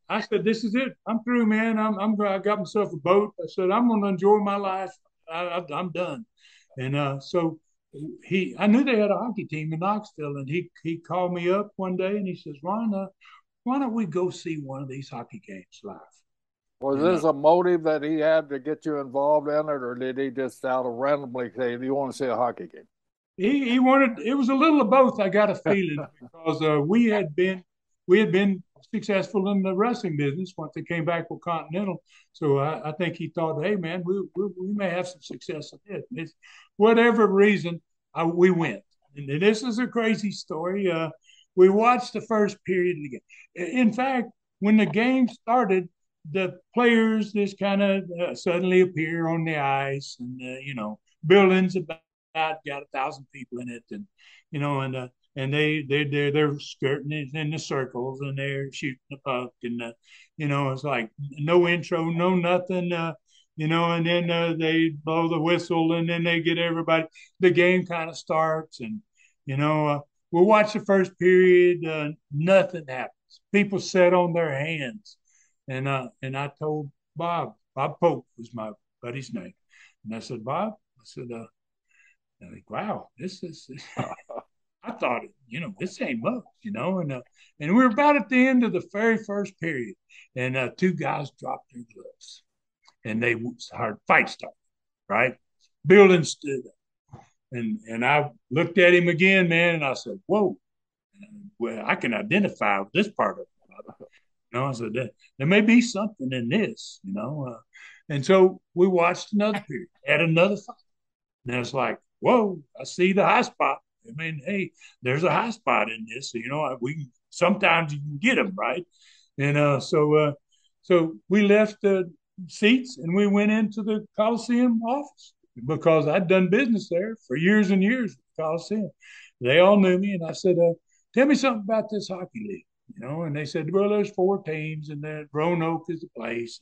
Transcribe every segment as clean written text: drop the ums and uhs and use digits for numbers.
I said, this is it. I'm through, man. I got myself a boat. I said, I'm going to enjoy my life. I'm done. And so I knew they had a hockey team in Knoxville, and he called me up one day and he says, Ron, why don't we go see one of these hockey games live? Was And this a motive that he had to get you involved in it, or did he just out of randomly say, "Do you want to see a hockey game?" he wanted, it was a little of both. I got a feeling because we had been successful in the wrestling business once they came back with Continental. So I think he thought, hey man, we may have some success in it. It's, whatever reason, we went. And this is a crazy story. We watched the first period of the game. In fact, when the game started, the players just kind of suddenly appear on the ice, and buildings got 1,000 people in it, and and they're skirting it in the circles, and they're shooting the puck, and it's like no intro, no nothing, and then they blow the whistle, and then they get everybody. The game kind of starts, and you know uh, we'll watch the first period. Nothing happens. People sit on their hands, and I told Bob Pope was my buddy's name, and I said, Bob, I said, like, wow, this is. I thought, this ain't much, and we were about at the end of the very first period, and two guys dropped their gloves, and they started fight started, right? Building stood up, and I looked at him again, man, and I said, whoa, well, I can identify with this part of it. I said, there may be something in this, and so we watched another period, had another fight. And it's like, whoa, I see the high spot. I mean, hey, there's a high spot in this. So, we can, sometimes you can get them, right? And so we left the seats and we went into the Coliseum office because I'd done business there for years and years at the Coliseum. They all knew me, and I said, "Tell me something about this hockey league." And they said, "Well, there's four teams, and then Roanoke is the place."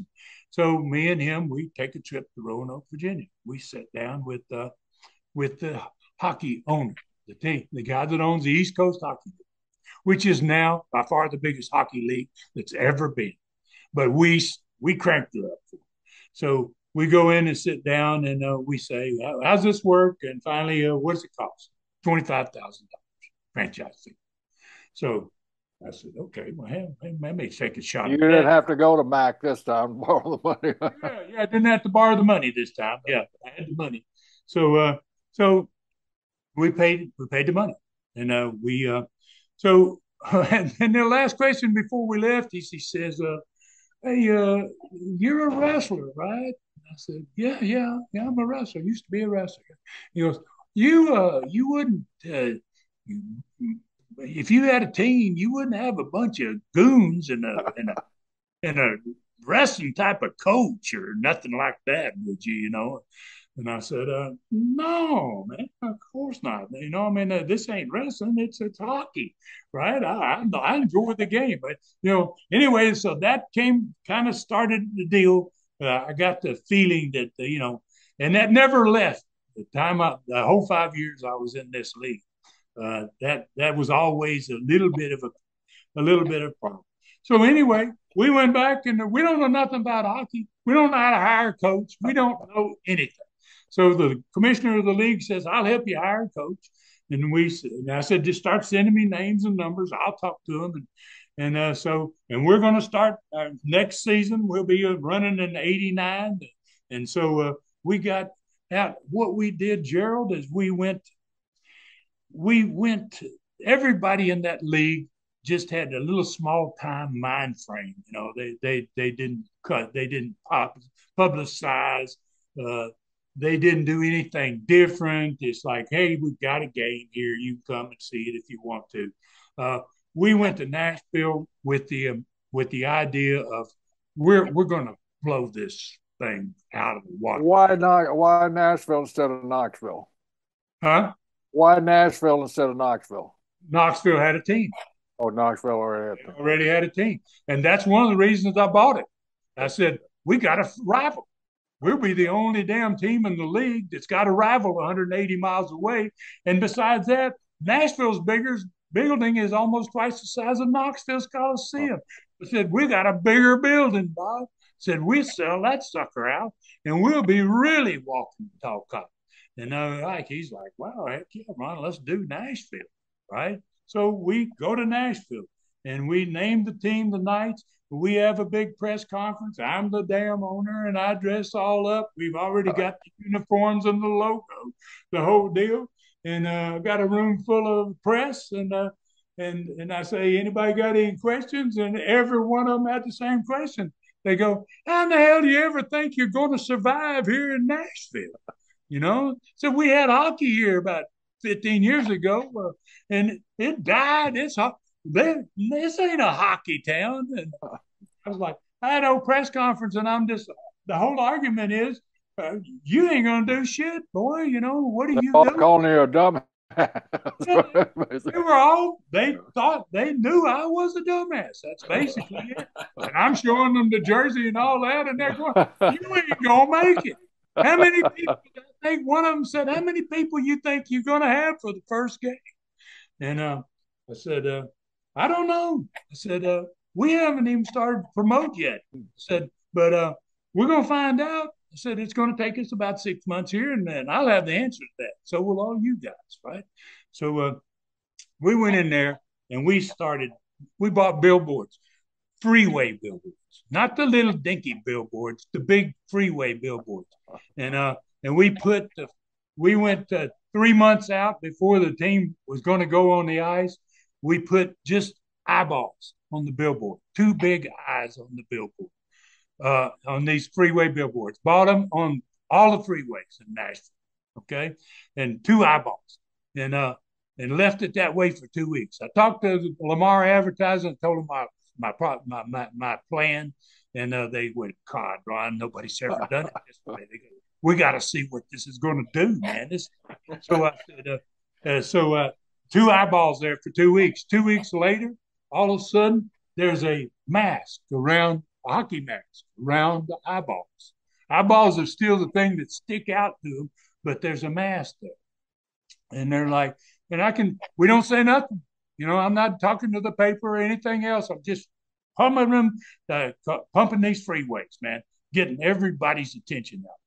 So me and him, we take a trip to Roanoke, Virginia. We sat down with the hockey owner, the guy that owns the East Coast Hockey League, which is now by far the biggest hockey league that's ever been. But we cranked it up for him. So we go in and sit down, and we say, "How's this work?" And finally, what does it cost? $25,000 franchise fee. So I said, okay, well, I may take a shot You at didn't that. have to go to Mac this time to borrow the money. Yeah, I didn't have to borrow the money this time. Yeah, I had the money. So we paid the money, and we so and the last question before we left, he says, "Hey, you're a wrestler, right?" I said, yeah, I'm a wrestler. I used to be a wrestler. He goes, you wouldn't you, if you had a team, you wouldn't have a bunch of goons and a wrestling type of coach or nothing like that, would you? And I said, no, man, of course not. I mean, this ain't wrestling; it's hockey, right? I enjoy the game, but anyway. So that kind of started the deal. I got the feeling that and that never left. The whole 5 years I was in this league, that was always a little bit of a problem. So anyway, we went back, and we don't know nothing about hockey. We don't know how to hire a coach. We don't know anything. So the commissioner of the league says, "I'll help you hire a coach." And I said, "Just start sending me names and numbers. I'll talk to them." And we're going to start next season. We'll be running in '89. And so we got out. What we did, Gerald, is we went, everybody in that league just had a little small time mind frame. They didn't cut, they didn't publicize, uh, they didn't do anything different. It's like, hey, we've got a game here. You can come and see it if you want to. Uh, we went to Nashville with the idea of we're going to blow this thing out of the water, Why not? Why Nashville instead of Knoxville? huh? Why Nashville instead of Knoxville? Knoxville had a team. Oh, Knoxville already They had already had a team. And that's one of the reasons I bought it. I said, we got a rival. We'll be the only damn team in the league that's got a rival 180 miles away. And besides that, Nashville's building is almost twice the size of Knoxville's them. Coliseum. I said, we got a bigger building, Bob. I said, we sell that sucker out and we'll be really walking the tall cotton. And he's like, wow, heck yeah, Ron, let's do Nashville, right? So we go to Nashville and we name the team the Knights. We have a big press conference. I'm the damn owner and I dress all up. We've already got the uniforms and the logo, the whole deal. And got a room full of press and I say, anybody got any questions? And every one of them had the same question. They go, how in the hell do you ever think you're going to survive here in Nashville? So we had hockey here about 15 years ago, and it died. This ain't a hockey town. And I was like, I had a press conference, and the whole argument is, you ain't gonna do shit, boy. What are They you all doing? calling you a dumb. Yeah, they thought they knew I was a dumbass. That's basically it. And I'm showing them the jersey and all that, and they're going, you ain't gonna make it. How many people, I think one of them said, how many people you think you're gonna have for the first game? And I said, I don't know. I said, we haven't even started to promote yet. I said, but we're gonna find out. I said, it's going to take us about 6 months here, and then I'll have the answer to that. So will all you guys, right? So we went in there and we bought billboards, freeway billboards, not the little dinky billboards, the big freeway billboards. And we went 3 months out before the team was going to go on the ice. We put just eyeballs on the billboard, two big eyes on the billboard, on these freeway billboards. Bought them on all the freeways in Nashville, okay, and two eyeballs, and left it that way for 2 weeks. I talked to Lamar Advertising and told them my plan, and they went, God, Ron, nobody's ever done it this way. They go, we got to see what this is going to do, man. So I said, two eyeballs there for 2 weeks. 2 weeks later, all of a sudden, there's a mask around a hockey mask around the eyeballs. Eyeballs are still the thing that stick out to them, but there's a mask there. And they're like, we don't say nothing. I'm not talking to the paper or anything else. I'm just pumping them, pumping these freeways, man, getting everybody's attention out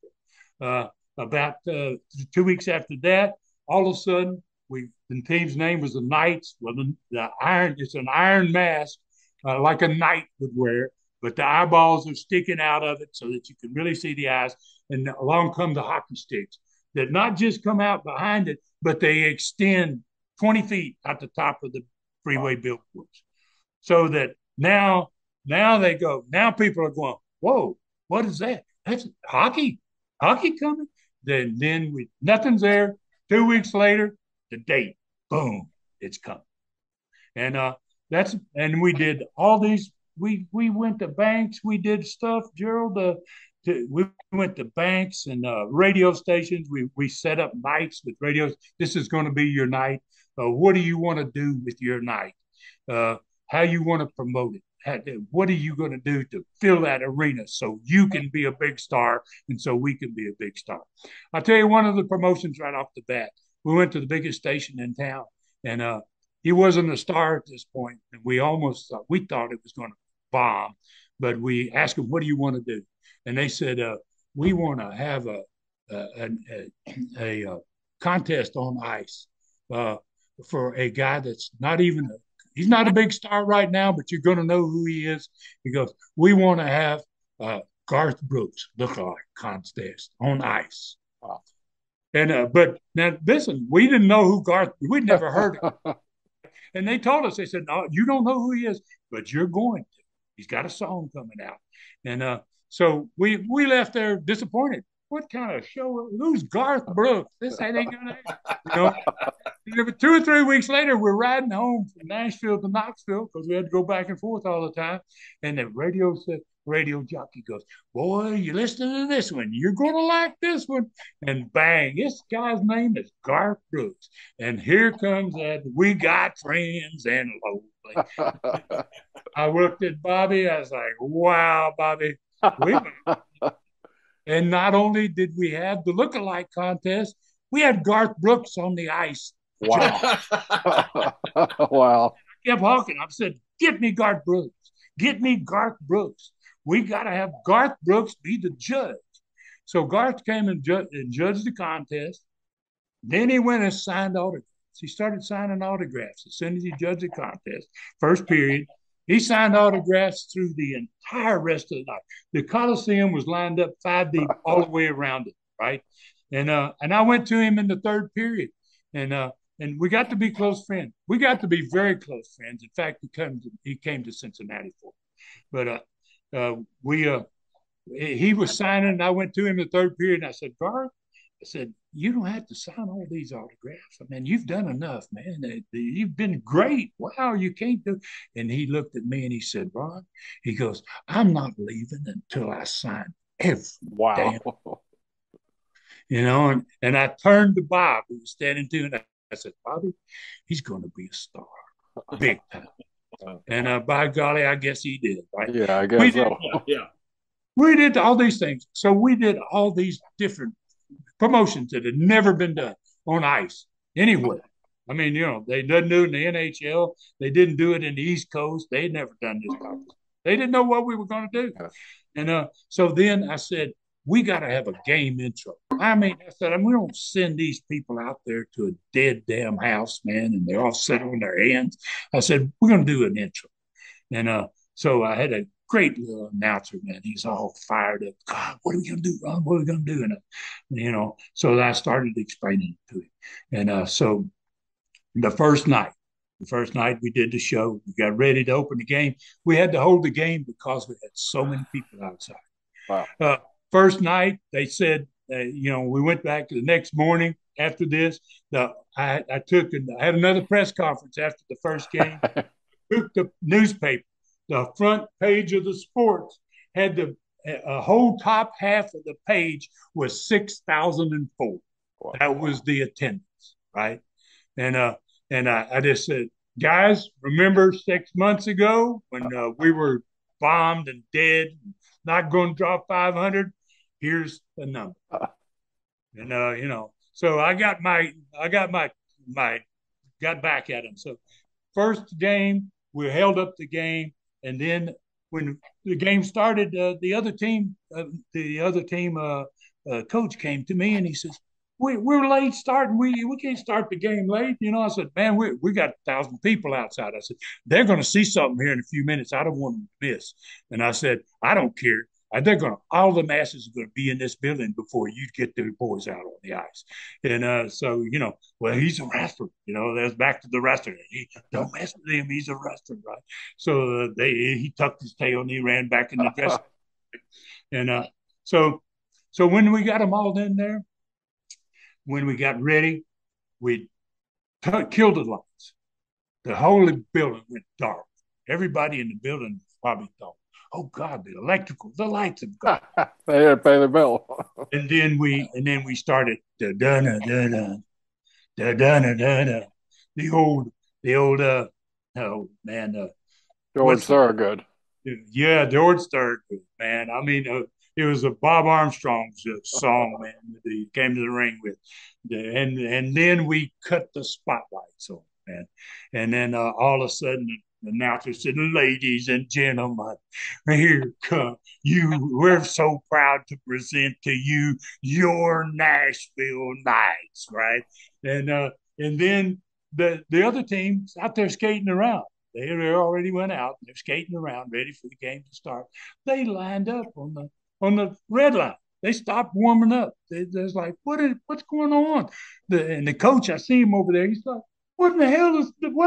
there. About 2 weeks after that, all of a sudden, the team's name was the Knights. Well, it's an iron mask, like a knight would wear, but the eyeballs are sticking out of it so that you can really see the eyes. And along come the hockey sticks that not just come out behind it, but they extend 20 feet at the top of the freeway billboards. So that now people are going, whoa, what is that? That's hockey coming. Then nothing's there. 2 weeks later, the date, boom, it's coming. And and we did all these. We went to banks. We did stuff, Gerald. We went to banks and radio stations. We set up nights with radios. This is going to be your night. What do you want to do with your night? How you want to promote it? What are you going to do to fill that arena so you can be a big star and so we can be a big star? I'll tell you one of the promotions right off the bat. We went to the biggest station in town, and he wasn't a star at this point, and we thought it was going to bomb, but we asked him, "What do you want to do?" And they said, "We want to have a contest on ice for a guy that's not even he's not a big star right now, but you're going to know who he is." He goes, "We want to have Garth Brooks lookalike contest on ice." Wow. And but now listen, we didn't know who we'd never heard of him. And they told us, they said, "No, you don't know who he is, but you're going to. He's got a song coming out." And so we left there disappointed. What kind of show? Who's Garth Brooks? This ain't gonna, you know. 2 or 3 weeks later, we're riding home from Nashville to Knoxville because we had to go back and forth all the time. And the radio jockey goes, "Boy, you listening to this one? You're gonna like this one." And bang, this guy's name is Garth Brooks. And here comes that "We Got Friends" and Lonely. I looked at Bobby. I was like, "Wow, Bobby, we." And not only did we have the lookalike contest, we had Garth Brooks on the ice. Wow. Wow. I kept hawking. I said, "Get me Garth Brooks. Get me Garth Brooks. We got to have Garth Brooks be the judge. So Garth came and judged the contest. Then he went and signed autographs. He started signing autographs as soon as he judged the contest. First period, he signed autographs through the entire rest of the night. The Coliseum was lined up 5 deep all the way around it, right? And I went to him in the third period, and and we got to be close friends. We got to be very close friends. In fact, he came to Cincinnati for me. But we he was signing, and I went to him in the third period, and I said, Garth, I said, you don't have to sign all these autographs. I mean, you've done enough, man. You've been great. Wow, you can't do. And he looked at me and he said, Ron, he goes, I'm not leaving until I sign every damn. Wow. And I turned to Bob, who was standing to, and I said, Bobby, he's going to be a star, big time. And by golly, I guess he did. Right? Yeah, I guess We did, so. yeah. We did all these things. So we did all these different promotions that had never been done on ice anywhere. I mean, they didn't do it in the NHL. They didn't do it in the East Coast. They had never done this type of stuff. They didn't know what we were going to do. And so then I said, we got to have a game intro. I mean, I said, we don't send these people out there to a dead damn house, man, and they're all sitting on their hands. I said, we're going to do an intro. And so I had a great little announcer, man. He's all fired up. God, what are we going to do, Ron? What are we going to do? And, so I started explaining it to him. And so the first night we did the show, we got ready to open the game. We had to hold the game because we had so many people outside. Wow. First night, they said, we went back to the next morning after this. I had another press conference after the first game. Took the newspaper, the front page of the sports had a whole top half of the page was 6,004. Wow. That was the attendance, right? And I just said, guys, remember 6 months ago when we were bombed and dead, not going to drop 500? Here's the number. And so I got back at him. So first game, we held up the game, and then when the game started, the other team coach came to me and he says, we're late starting. We can't start the game late. I said, man, we got 1,000 people outside. I said, they're going to see something here in a few minutes. I don't want them to miss. And I said, I don't care. All the masses are going to be in this building before you get the boys out on the ice. And so, well, he's a wrestler. That's back to the wrestler. Don't mess with him. He's a wrestler, right? So he tucked his tail and he ran back in the dressing room. And so when we got them all in there, when we got ready, we killed the lights. The whole building went dark. Everybody in the building probably thought, oh God, the lights have gone. They had to pay the bill. and then we started da da da da da da da da da. The old oh man, George Thorogood. Yeah, George Thorogood, man. I mean, it was a Bob Armstrong's song, man, that he came to the ring with, and then we cut the spotlights on, man, and then all of a sudden the announcer said, "Ladies and gentlemen, here come you. We're so proud to present to you your Nashville Knights," right? And then the other team's out there skating around. They already went out. They're skating around, ready for the game to start. They lined up on the red line. They stopped warming up. There's like, what's going on? And the coach, I see him over there. He's like, what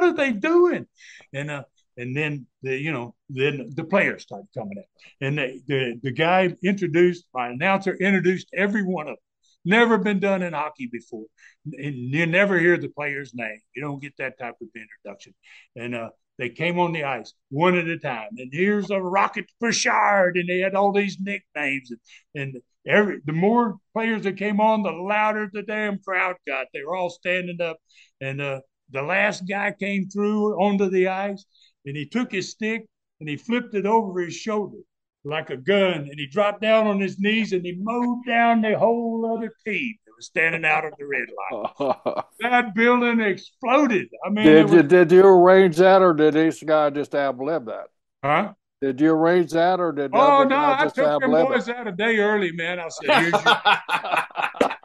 are they doing? And then the players started coming in, and the announcer introduced every one of them. Never been done in hockey before. And you never hear the player's name. You don't get that type of introduction. And they came on the ice one at a time. And here's a Rocket Bouchard, and they had all these nicknames. And the more players that came on, the louder the damn crowd got. They were all standing up. And the last guy came through onto the ice, and he took his stick and he flipped it over his shoulder like a gun, and he dropped down on his knees and he mowed down the whole other team that was standing out of the red line. That building exploded. I mean, did you arrange that, or did this guy just ad lib that? Huh? Did you arrange that, or did the Oh other no, guy I just took have them limit? boys out a day early, man. I said, "Here's your."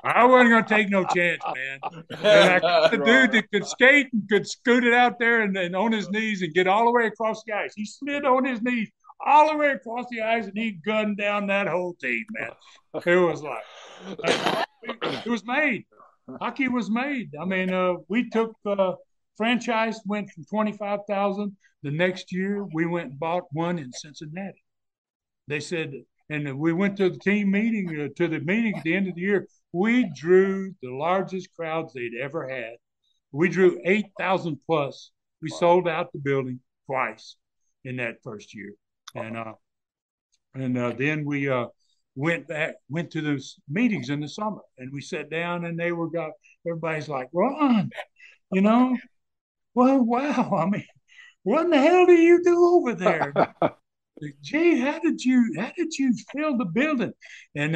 I wasn't going to take no chance, man. And I got the dude that could skate and could scoot it out there and on his knees and get all the way across the ice. He slid on his knees all the way across the ice and he gunned down that whole team, man. It was like, it was made. Hockey was made. I mean, we took franchise went from 25,000. The next year, we went and bought one in Cincinnati. They said, and we went to the team meeting, to the meeting at the end of the year. We drew the largest crowds they'd ever had. We drew 8,000 plus. We sold out the building twice in that first year, and then we went to those meetings in the summer, and we sat down, and they were got everybody's like, Ron, you know, well, wow. I mean, what in the hell do you do over there? Gee, how did you fill the building? And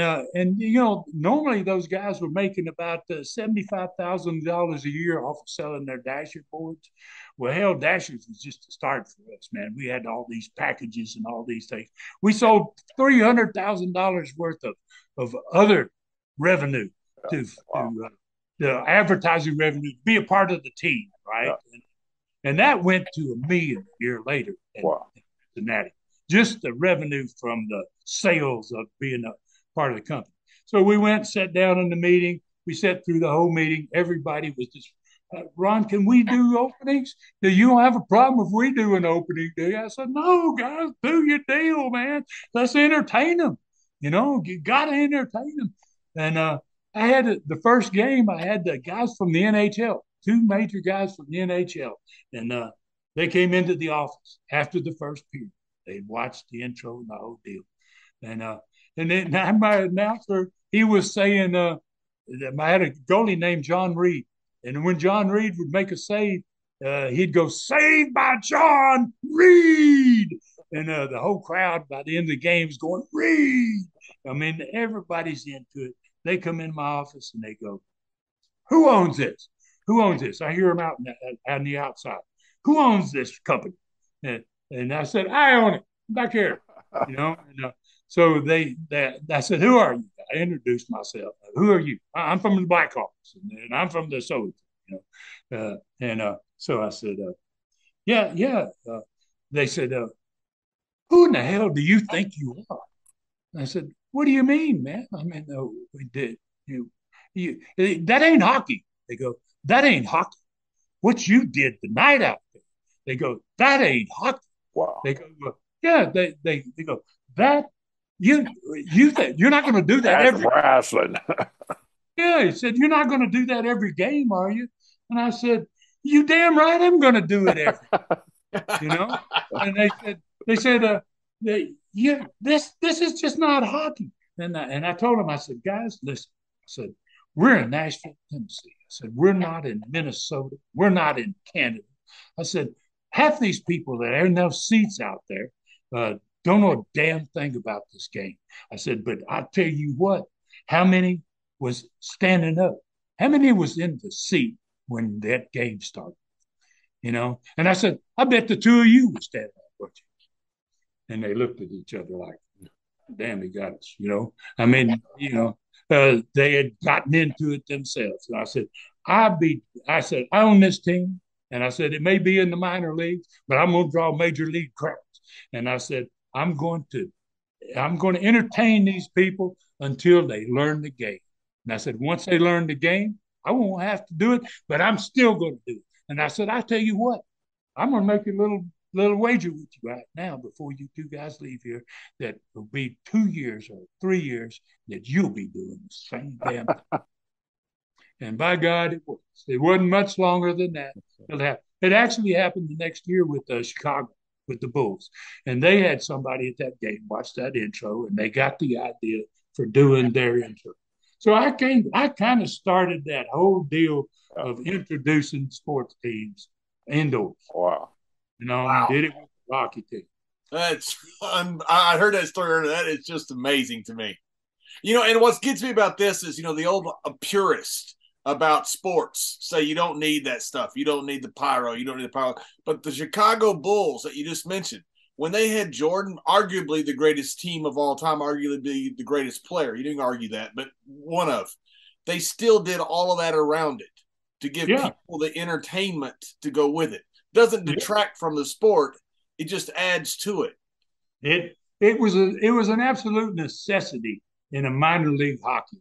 normally those guys were making about $75,000 a year off of selling their dasher boards. Well, hell, dashers was just a start for us, man. We had all these packages and all these things. We sold $300,000 worth of other revenue to Wow. the advertising revenue to be a part of the team, right? Yeah. And that went to $1 million a year later in Wow. Cincinnati, just the revenue from the sales of being a part of the company. So we went, sat down in the meeting. We sat through the whole meeting. Everybody was just, Ron, can we do openings? Do you have a problem if we do an opening day? I said, no, guys, do your deal, man. Let's entertain them. You got to entertain them. And I had the first game, I had the guys from the NHL, two major guys from the NHL. And they came into the office after the first period. They watched the intro and the whole deal. And then my announcer, he was saying that I had a goalie named John Reed. And when John Reed would make a save, he'd go, "Saved by John Reed." And the whole crowd by the end of the game is going, "Reed." I mean, everybody's into it. They come in my office and they go, "Who owns this? Who owns this?" I hear them out on the outside. "Who owns this company?" And I said, "I own it back here." So I said, "Who are you?" I introduced myself. "Who are you?" "I'm from the Blackhawks, and I'm from the Soldiers." So I said, "Yeah, yeah." They said, "Who in the hell do you think you are?" And I said, "What do you mean, man?" I mean, no, we did. That ain't hockey. They go, "That ain't hockey. What you did the night out there." They go, "That ain't hockey." Wow. They go, "Well, yeah." They go, "That you think you're not going to do that That's every." wrestling. Yeah, he said, "You're not going to do that every game, are you?" And I said, "You damn right, I'm going to do it every." You know. And they said, yeah, this is just not hockey. And I told them, I said, "Guys, listen." I said, "We're in Nashville, Tennessee." I said, "We're not in Minnesota. We're not in Canada." I said, "Half these people that are in those seats out there don't know a damn thing about this game." I said, "But I tell you what, how many was standing up? How many was in the seat when that game started?" And I said, "I bet the two of you were standing up." And they looked at each other like, "Damn, he got us." I mean, they had gotten into it themselves. And I said, "I own this team." And I said, "It may be in the minor leagues, but I'm going to draw major league crowds." And I said, I'm going to entertain these people until they learn the game. And I said, once they learn the game, I won't have to do it, but I'm still going to do it. And I said, "I tell you what, I'm going to make a little wager with you right now before you two guys leave here that will be 2 years or 3 years that you'll be doing the same damn thing." And by God, it was. It wasn't much longer than that. It actually happened the next year with Chicago, with the Bulls. And they had somebody at that game watch that intro, and they got the idea for doing their intro. So I kind of started that whole deal of introducing sports teams indoors. Wow. And Wow. did it with the hockey team. That's I heard that story. That is just amazing to me. And what gets me about this is, the old purist about sports say you don't need that stuff. You don't need the pyro. You don't need the pyro. But the Chicago Bulls that you just mentioned, when they had Jordan, arguably the greatest team of all time, arguably the greatest player. You didn't argue that, but one of. They still did all of that around it to give Yeah. people the entertainment to go with it. Doesn't detract from the sport. It just adds to it. It was an absolute necessity in a minor league hockey.